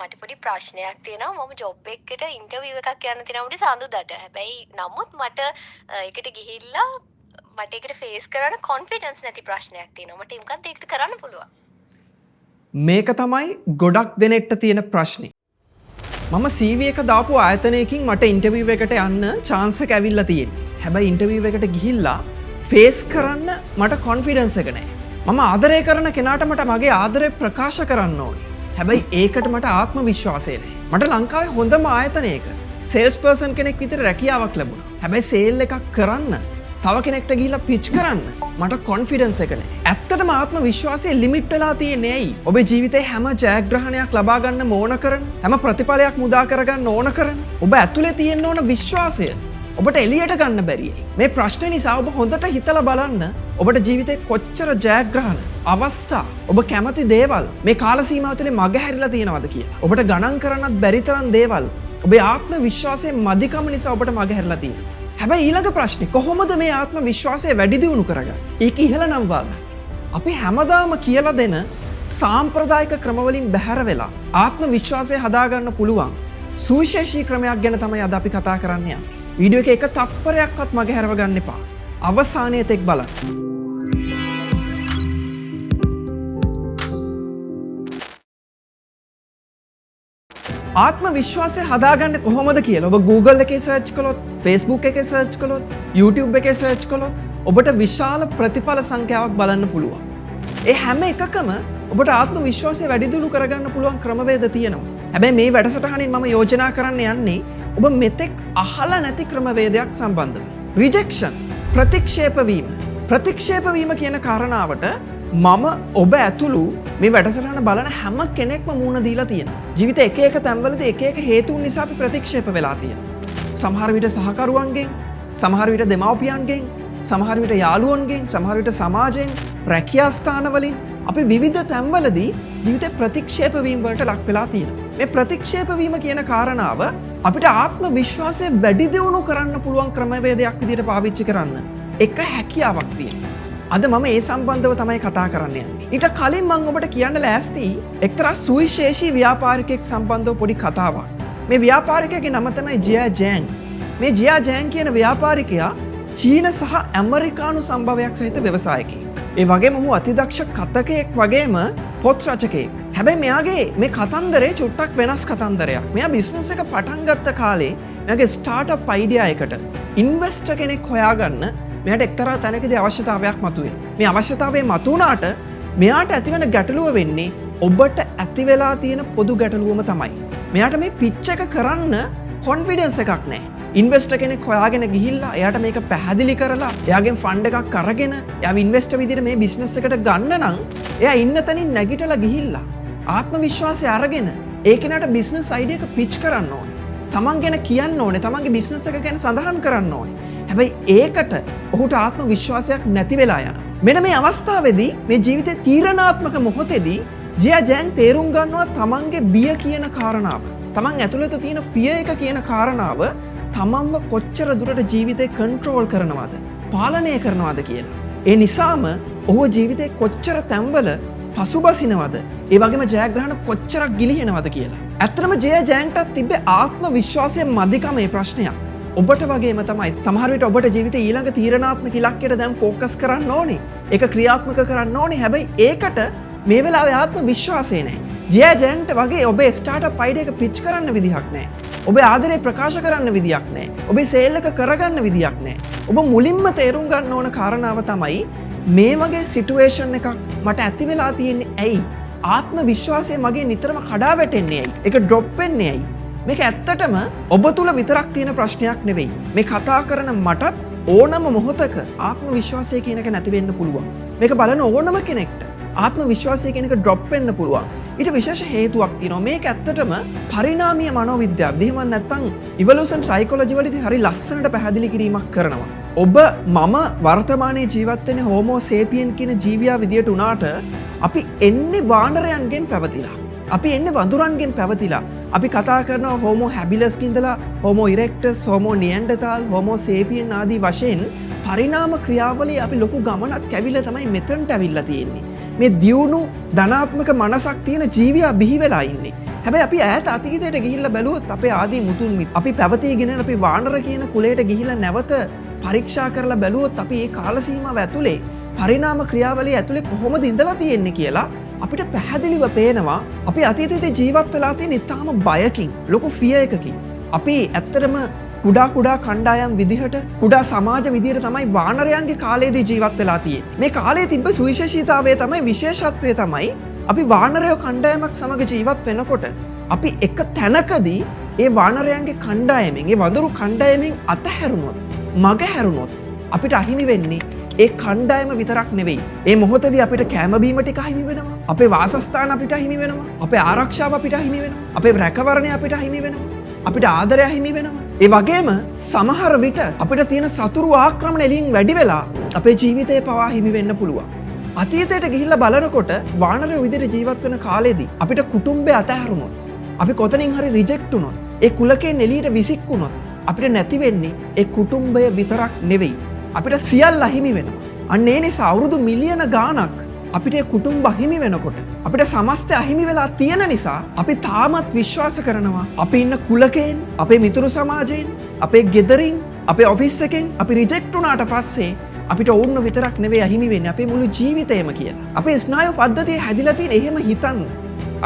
මට පොඩි ප්‍රශ්නයක් තියෙනවා. මම ජොබ් එකකට ඉන්ටර්විව් එකක් යන්න තියෙනවා උඩ සඳුදාට. හැබැයි නමුත් මට ඒකට ගිහිල්ලා මට ඒකට ෆේස් කරන්න කොන්ෆිඩන්ස් නැති ප්‍රශ්නයක් තියෙනවා. මට මොකක්ද ඒකට කරන්න පුළුවන්? මේක තමයි ගොඩක් දෙනෙක්ට තියෙන ප්‍රශ්නේ. මම CV එක දාපු ආයතනයකින් මට ඉන්ටර්විව් එකට යන්න chance එක ඇවිල්ලා තියෙන්නේ. හැබැයි ඉන්ටර්විව් එකට ගිහිල්ලා ෆේස් කරන්න මට කොන්ෆිඩන්ස් එක නැහැ. මම ආදරය කරන කෙනාට මට මගේ ආදරය ප්‍රකාශ කරන්න ඕනේ. හැබැයි ඒකට මට ආත්ම විශ්වාසය නැහැ. මට ලංකාවේ හොඳම ආයතනයක සේල්ස් පර්සන් කෙනෙක් විතර රැකියාවක් ලැබුණා. හැබැයි සේල් එකක් කරන්න තව කෙනෙක්ට ගිහිල්ලා පිච් කරන්න මට කොන්ෆිඩන්ස් එක නැහැ. ඇත්තටම ආත්ම විශ්වාසය ලිමිට් වෙලා තියෙන්නේ ඇයි? ඔබේ ජීවිතේ හැම ජයග්‍රහණයක් ලබා ගන්න ඕන කරන, හැම ප්‍රතිඵලයක් මුදා කරගන්න ඕන කරන, ඔබ ඇතුලේ තියෙන්න ඕන විශ්වාසය ඔබට එළියට ගන්න බැරියයි. මේ ප්‍රශ්නේ නිසා ඔබ හොඳට හිතලා බලන්න ඔබට ජීවිතේ කොච්චර ජයග්‍රහණ, අවස්ථා, ඔබ කැමති දේවල් මේ කාල සීමාව තුළ මගහැරිලා තියෙනවද කියලා. ඔබට ගණන් කරන්නත් බැරි තරම් දේවල් ඔබේ ආත්ම විශ්වාසයේ මදිකම නිසා ඔබට මගහැරිලා තියෙනවා. හැබැයි ඊළඟ ප්‍රශ්නේ කොහොමද මේ ආත්ම විශ්වාසය වැඩි දියුණු කරගන්නේ? ඒක ඉහළ නම් වාගන්න. අපි හැමදාම කියලා දෙන සාම්ප්‍රදායික ක්‍රමවලින් බැහැර වෙලා ආත්ම විශ්වාසය හදාගන්න පුළුවන් සුවිශේෂී ක්‍රමයක් ගැන තමයි අද අපි කතා කරන්න යන්නේ. වීඩියෝ එක එක තප්පරයක්වත් මගහැරව ගන්න එපා. අවසානයේ තෙක් බලන්න. ආත්ම විශ්වාසය හදාගන්න කොහොමද කියලා ඔබ Google එකේ සර්ච් කළොත්, Facebook එකේ සර්ච් කළොත්, YouTube එකේ සර්ච් කළොත් ඔබට විශාල ප්‍රතිඵල සංඛ්‍යාවක් බලන්න පුළුවන්. ඒ හැම එකකම ඔබට ආත්ම විශ්වාසය වැඩි දියුණු කරගන්න පුළුවන් ක්‍රමවේද තියෙනවා. හැබැයි මේ වැඩසටහනින් මම යෝජනා කරන්න යන්නේ ඔබ මෙතෙක් අහලා නැති ක්‍රමවේදයක් සම්බන්ධව. රිජෙක්ෂන්, ප්‍රතික්ෂේප වීම. ප්‍රතික්ෂේප වීම කියන කාරණාවට මම ඔබ ඇතුළු මේ වැඩසටහන බලන හැම කෙනෙක්ම මුහුණ දීලා තියෙනවා. ජීවිතේ එක එක තැන්වලදී එක එක හේතුන් නිසා අපි ප්‍රතික්ෂේප වෙලා තියෙනවා. සමහර විට සහකරුවන්ගෙන්, සමහර විට දෙමව්පියන්ගෙන්, සමහර විට යාළුවන්ගෙන්, සමහර විට සමාජයෙන්, රැකියා ස්ථානවලින් අපි විවිධ තැන්වලදී ජීවිතේ ප්‍රතික්ෂේප වීම වලට ලක් වෙලා තියෙනවා. මේ ප්‍රතික්ෂේප වීම කියන කාරණාව අපිට ආත්ම විශ්වාසය වැඩි දියුණු කරන්න පුළුවන් ක්‍රමවේදයක් විදිහට පාවිච්චි කරන්න එක හැකියාවක් තියෙනවා. අද මම ඒ සම්බන්ධව තමයි කතා කරන්න යන්නේ. ඊට කලින් මම ඔබට කියන්න ලෑස්ති එක්තරා සුවිශේෂී ව්‍යාපාරිකයෙක් සම්බන්ධව පොඩි කතාවක්. මේ ව්‍යාපාරිකයාගේ නම තමයි ජියා ජෑන්. මේ ජියා ජෑන් කියන ව්‍යාපාරිකයා චීන සහ ඇමරිකානු සම්භවයක් සහිත ව්‍යවසායකයෙක්. ඒ වගේම ඔහු අතිදක්ෂ කතකයෙක් වගේම පොත් රචකයෙක්. හැබැයි මෙයාගේ මේ කතන්දරේ චුට්ටක් වෙනස් කතන්දරයක්. මෙයා බිස්නස් එක පටන් ගත්ත කාලේ මෙයාගේ ස්ටාර්ට්අප් අයිඩියා එකට ඉන්වෙස්ටර් කෙනෙක් හොයාගන්න මෙයාට එක්තරා තැනකදී අවශ්‍යතාවයක් මතුවේ. මේ අවශ්‍යතාවය මතුවුණාට මෙයාට ඇතිවන ගැටලුව වෙන්නේ ඔබට ඇති වෙලා තියෙන පොදු ගැටලුවම තමයි. මෙයාට මේ පිච් එක කරන්න කොන්ෆිඩන්ස් එකක් නැහැ. ඉන්වෙස්ටර් කෙනෙක් හොයාගෙන ගිහිල්ලා එයාට මේක පැහැදිලි කරලා එයාගෙන් ෆන්ඩ් එකක් අරගෙන එයාව ඉන්වෙස්ටර් විදිහට මේ බිස්නස් එකට ගන්න නම් එයා ඉන්න තැනින් නැගිටලා ගිහිල්ලා ආත්ම විශ්වාසය අරගෙන ඒ කෙනාට බිස්නස් අයිඩියා එක පිච් කරන්න ඕනේ. තමන් ගැන කියන්න ඕනේ. තමන්ගේ බිස්නස් එක ගැන සඳහන් කරන්න ඕනේ. හැබැයි ඒකට ඔහුට ආත්ම විශ්වාසයක් නැති වෙලා යනවා. මෙන්න මේ අවස්ථාවේදී මේ ජීවිතේ තීරණාත්මක මොහොතේදී ජියා ජෑන් තේරුම් ගන්නවා තමන්ගේ බිය කියන කාරණාව. තමන් ඇතුළත තියෙන ෆියර් එක කියන කාරණාව තමන්ව කොච්චර දුරට ජීවිතේ කන්ට්‍රෝල් කරනවද, පාලනය කරනවද කියලා. ඒ නිසාම ඔහු ජීවිතේ කොච්චර තැන්වල පසුබසිනවද, ඒ වගේම ජයග්‍රහණ කොච්චරක් ගිලිහෙනවද කියලා. ඇත්තටම ජියා ජෑන්ටත් තිබ්බේ ආත්ම විශ්වාසයේ මදිකම මේ ප්‍රශ්නයක්. ඔබට වගේම තමයි. සමහර විට ඔබට ජීවිතේ ඊළඟ තීරණාත්මක ඉලක්කයට දැන් ફોකස් කරන්න ඕනේ. ඒක ක්‍රියාත්මක කරන්න ඕනේ. හැබැයි ඒකට මේ වෙලාවේ ආත්ම විශ්වාසය නැහැ. ජියා ජෑන්ට වගේ ඔබේ ස්ටාර්ට්අප් අයිඩියා එක පිච් කරන්න විදිහක් නැහැ. ඔබේ ආදරේ ප්‍රකාශ කරන්න විදියක් නැහැ. ඔබේ සේල් එක කරගන්න විදියක් නැහැ. ඔබ මුලින්ම තේරුම් ගන්න ඕන කාරණාව තමයි මේ වගේ සිටුේෂන් එකක් මට ඇති වෙලා තියෙන්නේ ඇයි? ආත්ම විශ්වාසය මගේ නිතරම කඩා වැටෙන්නේ ඇයි? ඒක ඩ්‍රොප් වෙන්නේ ඇයි? මේක ඇත්තටම ඔබ තුල විතරක් තියෙන ප්‍රශ්නයක් නෙවෙයි. මේ කතා කරන මටත් ඕනම මොහොතක ආත්ම විශ්වාසය කියන එක නැති වෙන්න පුළුවන්. මේක බලන ඕනම කෙනෙක්ට ආත්ම විශ්වාසය කියන එක ඩ්‍රොප් වෙන්න පුළුවන්. ඊට විශේෂ හේතුවක් තියෙනවා. මේක ඇත්තටම පරිණාමීය මනෝවිද්‍යාව. එහෙම නැත්නම් ඉවොලුෂන් සයිකොලොජි වලදී හරි ලස්සනට පැහැදිලි කිරීමක් කරනවා. ඔබ මම වර්තමානයේ ජීවත් වෙන හෝමෝ සේපියන් කියන ජීවියා විදියට උනාට අපි එන්නේ වානරයන්ගෙන් පැවතිලා. අපි එන්නේ වඳුරන්ගෙන් පැවතිලා. අපි කතා කරනවා හෝමෝ හැබිලස් ඉඳලා හෝමෝ ඉරෙක්ටස්, හෝමෝ නියැන්ඩර්තාල්, හෝමෝ සේපියන් ආදී වශයෙන් පරිණාම ක්‍රියාවලියේ අපි ලොකු ගමනක් කැවිලා තමයි මෙතනට ඇවිල්ලා තියෙන්නේ. මේ දියුණු ධනාත්මක මනසක් තියෙන ජීවියා බිහි වෙලා ඉන්නේ. හැබැයි අපි ඈත අතීතයට ගිහිල්ලා බැලුවොත් අපේ ආදී මුතුන් අපි පැවතීගෙන අපි වානර කියන කුලයට ගිහිල්ලා නැවත පරීක්ෂා කරලා බැලුවොත් අපි මේ කාල සීමාව ඇතුලේ පරිණාම ක්‍රියාවලිය ඇතුලේ කොහොමද ඉඳලා තියෙන්නේ කියලා අපිට පැහැදිලිව පේනවා. අපි අතීතයේ ජීවත් වෙලා තියෙන ඉතාම බයකින්, ලොකු ෆියර් එකකින්. අපි ඇත්තටම කුඩා කණ්ඩායම් විදිහට කුඩා සමාජ විදිහට තමයි වානරයන්ගේ කාලයේදී ජීවත් වෙලා තියෙන්නේ. මේ කාලයේ තිබ්බ සුවිශේෂීතාවය තමයි, විශේෂත්වය තමයි අපි වානරයෝ කණ්ඩායමක් සමග ජීවත් වෙනකොට අපි එක තැනකදී ඒ වානරයන්ගේ කණ්ඩායමෙන්, ඒ වඳුරු කණ්ඩායමෙන් අතහැරුණොත්, මග හැරුණොත් අපිට අහිමි වෙන්නේ ඒ කණ්ඩායම විතරක් නෙවෙයි. ඒ මොහොතදී අපිට කැම බීම ටික අහිමි වෙනවා. අපේ වාසස්ථාන අපිට අහිමි වෙනවා. අපේ ආරක්ෂාව අපිට අහිමි වෙනවා. අපේ රැකවරණය අපිට අහිමි වෙනවා. අපිට ආදරය අහිමි වෙනවා. ඒ වගේම සමහර විට අපිට තියෙන සතුරු ආක්‍රමණ එළියෙන් වැඩි වෙලා අපේ ජීවිතේ පවා හිමි වෙන්න පුළුවන්. අතීතයට ගිහිල්ලා බලනකොට වානරයෝ විදිහට ජීවත් වෙන කාලෙදී අපිට කුටුම්බේ අතහැරුණොත්, අපි කොතනින් හරි රිජෙක්ට් වුණොත්, ඒ කුලකෙන් එළියට විසික්කුණොත් අපිට නැති වෙන්නේ ඒ කුටුම්බය විතරක් නෙවෙයි. අපිට සියල්ල අහිමි වෙනවා. අන්න ඒ නිසා අවුරුදු මිලියන ගාණක් අපිට ඒ කුටුම්බ අහිමි වෙනකොට අපිට සමස්තය අහිමි වෙලා තියෙන නිසා අපි තාමත් විශ්වාස කරනවා අපි ඉන්න කුලකයෙන්, අපේ මිතුරු සමාජයෙන්, අපේ ගෙදරින්, අපේ ඔෆිස් එකෙන් අපි රිජෙක්ට් වුණාට පස්සේ අපිට ඕන්න විතරක් නෙවෙයි අහිමි වෙන්නේ අපේ මුළු ජීවිතයම කියලා. අපේ ස්නායු පද්ධතිය හැදිලා තියෙන එහෙම හිතන්න.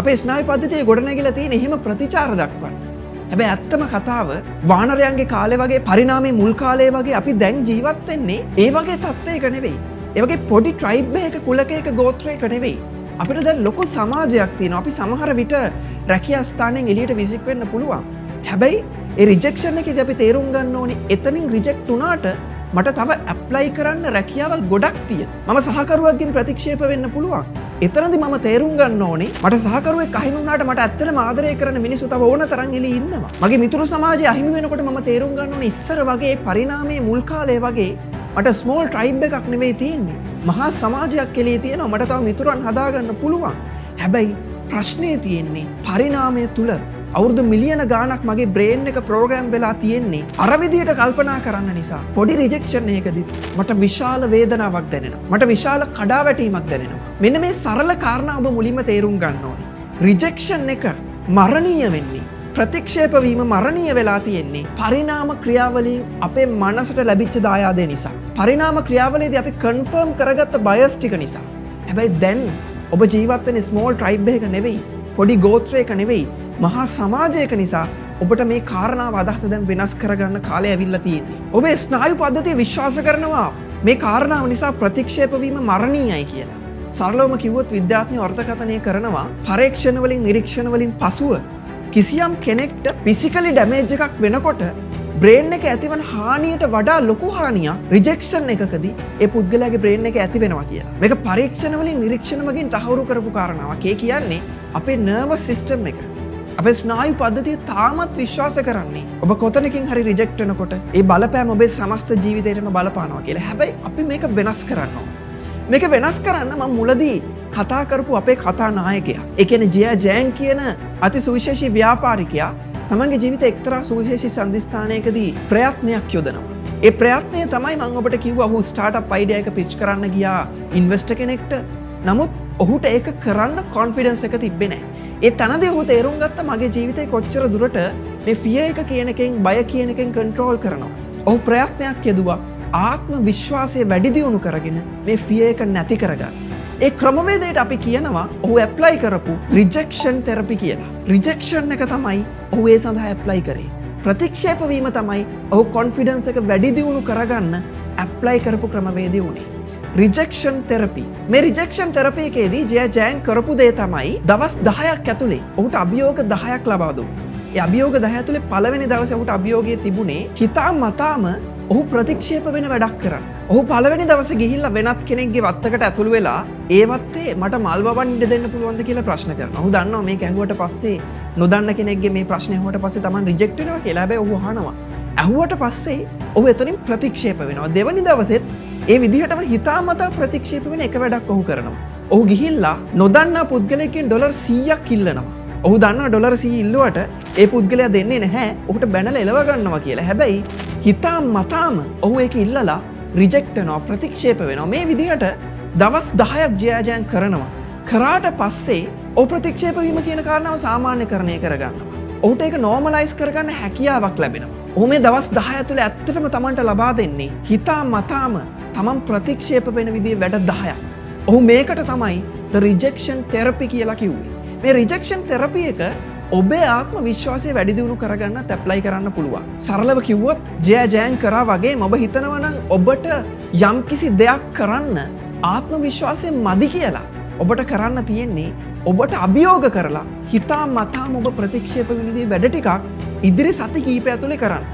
අපේ ස්නායු පද්ධතිය ගොඩනැගිලා තියෙන එහෙම ප්‍රතිචාර දක්වන්න. හැබැයි ඇත්තම කතාව වානරයන්ගේ කාලේ වගේ පරිණාමයේ මුල් කාලේ වගේ අපි දැන් ජීවත් වෙන්නේ ඒ වගේ තත්ත්වයක නෙවෙයි. ඒ වගේ පොඩි ට්‍රයිබ් එකක කුලකයක ගෝත්‍රයක නෙවෙයි. අපිට දැන් ලොකු සමාජයක් තියෙනවා. අපි සමහර විට රැකියා ස්ථානෙන් එළියට විසික් වෙන්න පුළුවන්. හැබැයි ඒ රිජෙක්ෂන් එකේදී අපි තේරුම් ගන්න ඕනේ එතනින් රිජෙක්ට් වුණාට මට තව ඇප්ලයි කරන්න රැකියාවල් ගොඩක් තියෙනවා. මම සහකරුවෙක්ගෙන් ප්‍රතික්ෂේප වෙන්න පුළුවන්. එතනදී මම තේරුම් ගන්න ඕනේ මට සහකරුවෙක් අහිමි වුණාට මට ඇත්තටම ආදරය කරන මිනිස්සු තව ඕන තරම් එළියේ ඉන්නවා. මගේ මිතුරු සමාජය අහිමි වෙනකොට මම තේරුම් ගන්න ඕනේ ඉස්සර වගේ පරිණාමයේ මුල් කාලේ වගේ මට ස්මෝල් ට්‍රයිබ් එකක් නෙවෙයි තියෙන්නේ. මහා සමාජයක් එළියේ තියෙනවා. මට තව මිතුරන් හදාගන්න පුළුවන්. හැබැයි ප්‍රශ්නේ තියෙන්නේ පරිණාමය තුල අවුරුදු මිලියන ගාණක් මගේ බ්‍රේන් එක ප්‍රෝග්‍රෑම් වෙලා තියෙන්නේ අර විදියට කල්පනා කරන්න නිසා. පොඩි රිජෙක්ෂන් එකකදී මට විශාල වේදනාවක් දැනෙනවා. මට විශාල කඩාවැටීමක් දැනෙනවා. මෙන්න මේ සරල කාරණා ඔබ මුලින්ම තේරුම් ගන්න ඕනේ. රිජෙක්ෂන් එක මරණීය වෙන්නේ, ප්‍රතික්ෂේප වීම මරණීය වෙලා තියෙන්නේ පරිණාම ක්‍රියාවලියෙන් අපේ මනසට ලැබිච්ච දායාදය නිසා. පරිණාම ක්‍රියාවලියේදී අපි කන්ෆර්ම් කරගත්ත බයස් ටික නිසා. හැබැයි දැන් ඔබ ජීවත් වෙන්නේ ස්මෝල් ට්‍රයිබ් එකක නෙවෙයි, පොඩි ගෝත්‍රයක නෙවෙයි, මහා සමාජයක නිසා ඔබට මේ කාරණාව අදහස දැන් වෙනස් කරගන්න කාලය ඇවිල්ලා තියෙන්නේ. ඔබේ ස්නායු පද්ධතිය විශ්වාස කරනවා මේ කාරණාව නිසා ප්‍රතික්ෂේප වීම මරණීයයි කියලා. සරලවම කිව්වොත් විද්‍යාඥයෝ අර්ථකථනය කරනවා පරීක්ෂණ වලින් නිරීක්ෂණ වලින් පසුව කිසියම් කෙනෙක්ට ෆිසිකලි ඩැමේජ් එකක් වෙනකොට බ්‍රේන් එක ඇතිවන හානියට වඩා ලොකු හානියක් රිජෙක්ෂන් එකකදී ඒ පුද්ගලයාගේ බ්‍රේන් එක ඇති වෙනවා කියලා. මේක පරීක්ෂණ වලින් නිරීක්ෂණ මගින් තහවුරු කරපු කාරණාවක්. ඒ කියන්නේ අපේ නර්වස් සිස්ටම් එක, අපේ ස්නායු පද්ධතිය තාමත් විශ්වාස කරන්නේ ඔබ කොතනකින් හරි රිජෙක්ට් වෙනකොට ඒ බලපෑම ඔබේ සමස්ත ජීවිතේටම බලපානවා කියලා. හැබැයි අපි මේක වෙනස් කරන්න ඕන. මේක වෙනස් කරන්න මම මුලදී කතා කරපු අපේ කතා නායකයා, ඒ කියන්නේ ජියා ජෑන් කියන අති සුවිශේෂී ව්‍යාපාරිකයා තමන්ගේ ජීවිතේ එක්තරා සුවිශේෂී සම්දිස්ථානයකදී ප්‍රයත්නයක් යොදනවා. ඒ ප්‍රයත්නය තමයි මම ඔබට කිව්වා ඔහු ස්ටාර්ට්අප් අයිඩියා එක පිච් කරන්න ගියා ඉන්වෙස්ටර් කෙනෙක්ට. නමුත් ඔහුට ඒක කරන්න කොන්ෆිඩන්ස් එක තිබ්බේ නැහැ. ඒ තනදී ඔහු තේරුම් ගත්තා මගේ ජීවිතේ කොච්චර දුරට මේ ෆියර් එක කියන එකෙන්, බය කියන එකෙන් කන්ට්‍රෝල් කරනවා. ඔහු ප්‍රයත්නයක් යෙදුවා ආත්ම විශ්වාසය වැඩි දියුණු කරගෙන මේ ෆියර් එක නැති කරගන්න. ඒ ක්‍රමවේදයට අපි කියනවා ඔහු ඇප්ලයි කරපු රිජෙක්ෂන් තෙරපි කියලා. රිජෙක්ෂන් එක තමයි ඔහු ඒ සඳහා ඇප්ලයි කරේ. ප්‍රතික්ෂේප වීම තමයි ඔහු කොන්ෆිඩන්ස් එක වැඩි දියුණු කරගන්න ඇප්ලයි කරපු ක්‍රමවේදය උනේ. රිජෙක්ෂන් තෙරපි. මේ රිජෙක්ෂන් තෙරපි එකේදී ජියා ජෑන් කරපු දේ තමයි දවස් 10ක් ඇතුලේ ඔහුට අභියෝග 10ක් ලබා දුන්නා. ඒ අභියෝග 10 ඇතුලේ පළවෙනි දවසේ ඔහුට අභියෝගය තිබුණේ හිතා මතාම ඔහු ප්‍රතික්ෂේප වෙන වැඩක් කරන්න. ඔහු පළවෙනි දවසේ ගිහිල්ලා වෙනත් කෙනෙක්ගේ වත්තකට ඇතුළු වෙලා ඒ වත්තේ මට මල් වවන්න ඉඩ දෙන්න පුළුවන්ද කියලා ප්‍රශ්න කරනවා. ඔහු දන්නවා මේක ඇහුවට පස්සේ නොදන්න කෙනෙක්ගේ මේ ප්‍රශ්නේ ඇහුවට පස්සේ Taman රිජෙක්ට් වෙනවා කියලා. හැබැයි ඔහු අහනවා. ඇහුවට පස්සේ ඔහු එතනින් ප්‍රතික්ෂේප වෙනවා. දෙවනි දවසෙත් ඒ විදිහටම හිතාමතා ප්‍රතික්ෂේප වෙන එක වැඩක් ඔහු කරනවා. ඔහු ගිහිල්ලා නොදන්නා පුද්ගලයෙක්ගෙන් ඩොලර් 100ක් ඉල්ලනවා. ඔහු දන්නවා ඩොලර් 100 ඉල්ලුවට ඒ පුද්ගලයා දෙන්නේ නැහැ. ඔහුට බැනලා එලව ගන්නවා කියලා. හැබැයි හිතා මතාම ඔහු ඒක ඉල්ලලා රිජෙක්ට් වෙනවා, ප්‍රතික්ෂේප වෙනවා. මේ විදිහට දවස් 10ක් ජයජයන් කරනවා. කරාට පස්සේ ඔහු ප්‍රතික්ෂේප වීම කියන කාරණාව සාමාන්‍යකරණය කරගන්නවා. ඔහුට ඒක නෝමලයිස් කරගන්න හැකියාවක් ලැබෙනවා. ඔහු මේ දවස් 10 ඇතුළේ ඇත්තටම Tamanට ලබා දෙන්නේ හිතා මතාම Taman ප්‍රතික්ෂේප වෙන විදිහේ වැඩ 10ක්. ඔහු මේකට තමයි the rejection therapy කියලා කිව්වේ. මේ rejection therapy එක ඔබේ ආත්ම විශ්වාසය වැඩි දියුණු කරගන්නත් ඇප්ලයි කරන්න පුළුවන්. සරලව කිව්වොත් ජයජයන් කරා වගේම ඔබ හිතනවා නම් ඔබට යම්කිසි දෙයක් කරන්න ආත්ම විශ්වාසය මදි කියලා ඔබට කරන්න තියෙන්නේ ඔබට අභියෝග කරලා හිතා මතාම ඔබ ප්‍රතික්ෂේප වෙන විදිහේ වැඩ ටිකක් ඉදිරි සති කීපය ඇතුලේ කරන්න.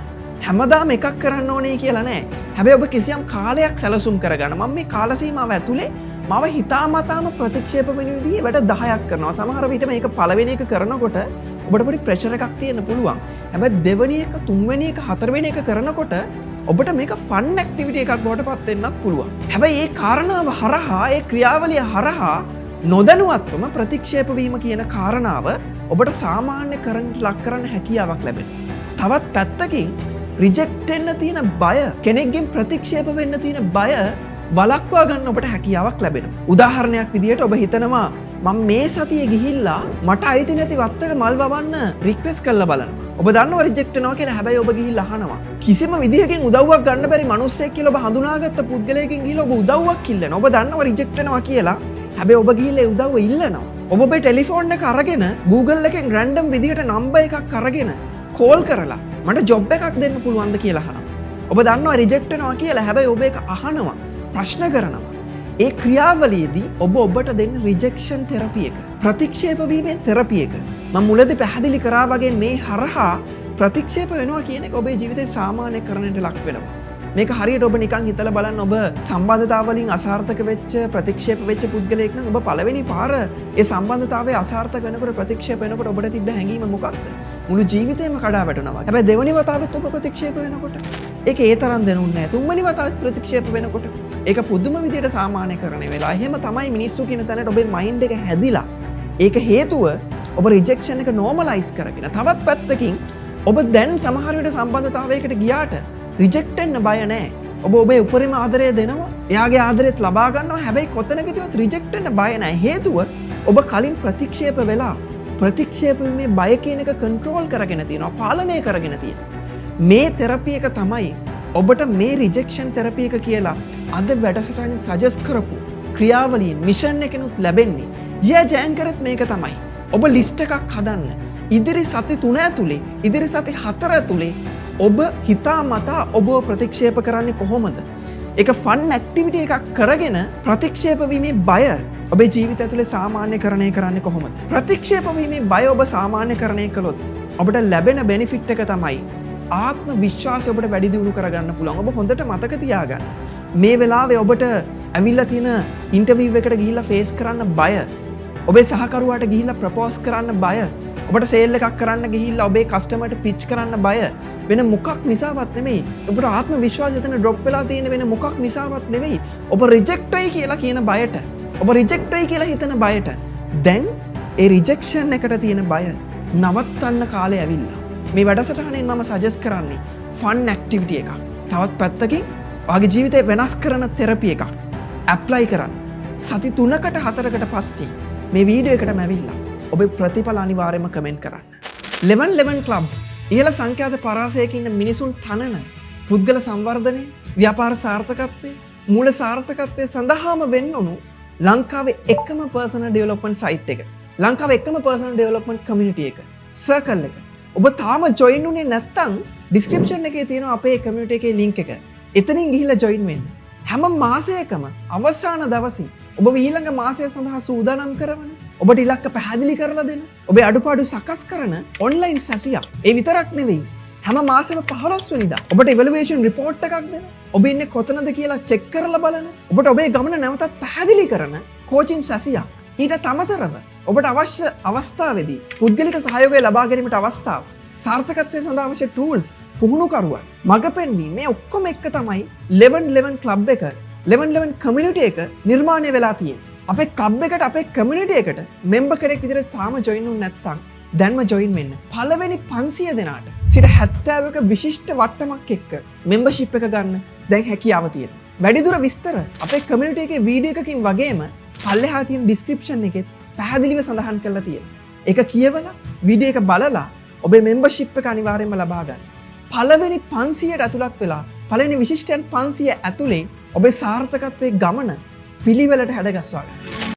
හැමදාම එකක් කරන්න ඕනේ කියලා නෑ. හැබැයි ඔබ කිසියම් කාලයක් සැලසුම් කරගන්න. මම මේ කාල සීමාව ඇතුලේ මම හිතාමතාම ප්‍රතික්ෂේප වෙන විදිහේ වැඩ 10ක් කරනවා. සමහර විට මේක පළවෙනි එක කරනකොට ඔබට පොඩි ප්‍රෙෂර් එකක් තියෙන්න පුළුවන්. හැබැයි දෙවෙනි එක, තුන්වෙනි එක, හතරවෙනි එක කරනකොට ඔබට මේක ෆන් ඇක්ටිවිටි එකක් බවට පත් වෙන්නත් පුළුවන්. හැබැයි ඒ කාරණාව හරහා, ඒ ක්‍රියාවලිය හරහා නොදැනුවත්වම ප්‍රතික්ෂේප වීම කියන කාරණාව ඔබට සාමාන්‍ය කරන්න ලක් කරන්න හැකියාවක් ලැබෙනවා. තවත් පැත්තකින් රිජෙක්ට් වෙන්න තියෙන බය, කෙනෙක්ගෙන් ප්‍රතික්ෂේප වෙන්න තියෙන බය වලක්වා ගන්න ඔබට හැකියාවක් ලැබෙනවා. උදාහරණයක් විදිහට ඔබ හිතනවා මම මේ සතියේ ගිහිල්ලා මට අයිති නැති වත්තක මල් වවන්න රික්වෙස්ට් කරලා බලනවා. ඔබ දන්නවා රිජෙක්ට් වෙනවා කියලා. හැබැයි ඔබ ගිහිල්ලා අහනවා. කිසිම විදිහකින් උදව්වක් ගන්න බැරි මිනිස්සෙක් කියලා ඔබ හඳුනාගත්ත පුද්ගලයෙක්ගෙන් ගිහිල්ලා ඔබ උදව්වක් ඉල්ලනවා. ඔබ දන්නවා රිජෙක්ට් වෙනවා කියලා. හැබැයි ඔබ ගිහිල්ලා උදව්ව ඉල්ලනවා. ඔබ ඔබේ ටෙලිෆෝන් එක අරගෙන Google එකෙන් රැන්ඩම් විදිහට නම්බර් එකක් අරගෙන කෝල් කරලා මට ජොබ් එකක් දෙන්න පුළුවන්ද කියලා අහනවා. ඔබ දන්නවා රිජෙක්ට් වෙනවා කියලා. හැබැයි ඔබ ඒක අහනවා. ප්‍රශ්න කරනවා. ඒ ක්‍රියාවලියේදී ඔබ ඔබට දෙන්න රිජෙක්ෂන් තෙරපි එක. ප්‍රතික්ෂේප වීමෙන් තෙරපි එක. මම මුලදී පැහැදිලි කරා වගේ මේ හරහා ප්‍රතික්ෂේප වෙනවා කියන එක ඔබේ ජීවිතේ සාමාන්‍යකරණයට ලක් වෙනවා. මේක හරියට ඔබ නිකන් හිතලා බලන්න. ඔබ සම්බන්ධතාව වලින් අසාර්ථක වෙච්ච ප්‍රතික්ෂේප වෙච්ච පුද්ගලයෙක් නම් ඔබ පළවෙනි පාර ඒ සම්බන්ධතාවයේ අසාර්ථක වෙනකොට ප්‍රතික්ෂේප වෙනකොට ඔබට තිබ්බ හැඟීම මොකක්ද? මුළු ජීවිතේම කඩා වැටෙනවා. හැබැයි දෙවෙනි වතාවෙත් ඔබ ප්‍රතික්ෂේප වෙනකොට ඒක ඒ තරම් දැනුන්නේ නැහැ. තුන්වෙනි වතාවෙත් ප්‍රතික්ෂේප වෙනකොට ඒක පුදුම විදියට සාමාන්‍යකරණය වෙලා. එහෙම තමයි මිනිස්සු කියන තැනට ඔබේ මයින්ඩ් එක හැදිලා. ඒක හේතුව ඔබ රිජෙක්ෂන් එක නෝමලයිස් කරගෙන. තවත් පැත්තකින් ඔබ දැන් සමහර විට සම්බන්ධතාවයකට ගියාට රිජෙක්ට් වෙන්න බය නැහැ. ඔබ ඔබේ උපරිම ආදරය දෙනවා. එයාගේ ආදරයත් ලබා ගන්නවා. හැබැයි කොතනකදීවත් රිජෙක්ට් වෙන්න බය නැහැ. හේතුව ඔබ කලින් ප්‍රතික්ෂේප වෙලා ප්‍රතික්ෂේප වීමේ බය කියන එක කන්ට්‍රෝල් කරගෙන තියෙනවා. පාලනය කරගෙන තියෙනවා. මේ තෙරපි එක තමයි ඔබට මේ රිජෙක්ෂන් තෙරපි එක කියලා අද වැඩසටහනින් සජෙස්ට් කරපු ක්‍රියාවලියෙන් මිෂන් එකනුත් ලැබෙන්නේ. ජයජයන් කරත් මේක තමයි. ඔබ ලිස්ට් එකක් හදන්න. ඉදිරි සති 3 ඇතුලේ, ඉදිරි සති 4 ඇතුලේ ඔබ හිතා මතා ඔබ ප්‍රතික්ෂේප කරන්නේ කොහොමද? ඒක ෆන් ඇක්ටිවිටි එකක් කරගෙන ප්‍රතික්ෂේප වීමේ බය ඔබේ ජීවිතය ඇතුලේ සාමාන්‍යකරණය කරන්නේ කොහොමද? ප්‍රතික්ෂේප වීමේ බය ඔබ සාමාන්‍යකරණය කළොත් ඔබට ලැබෙන බෙනිෆිට් එක තමයි ආත්ම විශ්වාසය ඔබට වැඩි දියුණු කරගන්න පුළුවන්. ඔබ හොඳට මතක තියාගන්න. මේ වෙලාවේ ඔබට ඇවිල්ලා තියෙන ඉන්ටර්විව් එකට ගිහිල්ලා ෆේස් කරන්න බය, ඔබේ සහකරුවාට ගිහිල්ලා ප්‍රපෝස් කරන්න බය, ඔබට සේල් එකක් කරන්න ගිහිල්ලා ඔබේ කස්ටමර්ට පිච් කරන්න බය වෙන මොකක් නිසාවත් නෙමෙයි. ඔබට ආත්ම විශ්වාසය එතන ඩ්‍රොප් වෙලා තියෙන වෙන මොකක් නිසාවත් නෙමෙයි. ඔබ රිජෙක්ට් වෙයි කියලා කියන බයට, ඔබ රිජෙක්ට් වෙයි කියලා හිතන බයට දැන් ඒ රිජෙක්ෂන් එකට තියෙන බය නවත්තන්න කාලය ඇවිල්ලා. මේ වැඩසටහනෙන් මම සජෙස්ට් කරන්නේ ෆන් ඇක්ටිවිටි එකක්. තවත් පැත්තකින් ඔයාගේ ජීවිතේ වෙනස් කරන තෙරපි එකක් ඇප්ලයි කරන්න. සති 3කට 4කට පස්සේ මේ වීඩියෝ එකටම ඇවිල්ලා ඔබේ ප්‍රතිඵල අනිවාර්යයෙන්ම කමෙන්ට් කරන්න. 11 ක්ලබ් ඉහළ සංඛ්‍යාත පරාසයක ඉන්න මිනිසුන් තනන පුද්ගල සංවර්ධනය, ව්‍යාපාර සාර්ථකත්වය, මූල සාර්ථකත්වය සඳහාම වෙන්න උණු ලංකාවේ එකම පර්සනල් ඩෙවලොප්මන්ට් සයිට් එක. ලංකාවේ එකම පර්සනල් ඩෙවලොප්මන්ට් කමියුනිටි එක. සර්කල් එක. ඔබ තාම ජොයින් උනේ නැත්නම් ඩිස්ක්‍රිප්ෂන් එකේ තියෙන අපේ කමියුනිටි එකේ ලින්ක් එක. එතනින් ගිහිල්ලා ජොයින් වෙන්න. හැම මාසයකම අවසාන දවසින් ඔබ ඊළඟ මාසය සඳහා සූදානම් කරවන, ඔබට ඉලක්ක පැහැදිලි කරලා දෙන, ඔබේ අඩුපාඩු සකස් කරන ඔන්ලයින් සැසියක්. ඒ විතරක් නෙවෙයි, හැම මාසෙම 15 වෙනිදා ඔබට ඉවැලුවේෂන් රිපෝට් එකක් දෙන, ඔබ ඉන්නේ කොතනද කියලා චෙක් කරලා බලන, ඔබට ඔබේ ගමන නැවතත් පැහැදිලි කරන කෝචින් සැසියක්. ඊට අමතරව ඔබට අවශ්‍ය අවස්ථාවේදී පුද්ගලික සහයෝගය ලබා ගැනීමට අවස්ථාව, සාර්ථකත්වය සඳහා අවශ්‍ය ටූල්ස්, පුහුණුකරුවන්, මඟ පෙන්වීම, මේ ඔක්කොම එක තමයි 11 ක්ලබ් එක, 11 කමියුනිටි එක නිර්මාණය වෙලා තියෙන්නේ. අපේ ක්ලබ් එකට, අපේ කමියුනිටි එකට මෙම්බර් කෙනෙක් විදිහට තාම ජොයින් වුනේ නැත්නම් දැන්ම ජොයින් වෙන්න. පළවෙනි 500 දෙනාට 70ක විශිෂ්ට වට්ටමක් එක්ක මෙම්බර්ෂිප් එක ගන්න දැන් හැකියාව තියෙනවා. වැඩිදුර විස්තර අපේ කමියුනිටි එකේ වීඩියෝ එකකින් වගේම පල්ලෙහා තියෙන ඩිස්ක්‍රිප්ෂන් එකෙත් පැහැදිලිව සඳහන් කරලා තියෙනවා. ඒක කියවලා වීඩියෝ එක බලලා ඔබේ මෙම්බර්ෂිප් එක අනිවාර්යයෙන්ම ලබා ගන්න. පළවෙනි 500ට ඇතුළත් වෙලා පළවෙනි විශිෂ්ටයන් 500 ඇතුලේ ඔබේ සාර්ථකත්වයේ ගමන පිළිවෙලට හැඩගස්වා ගන්න.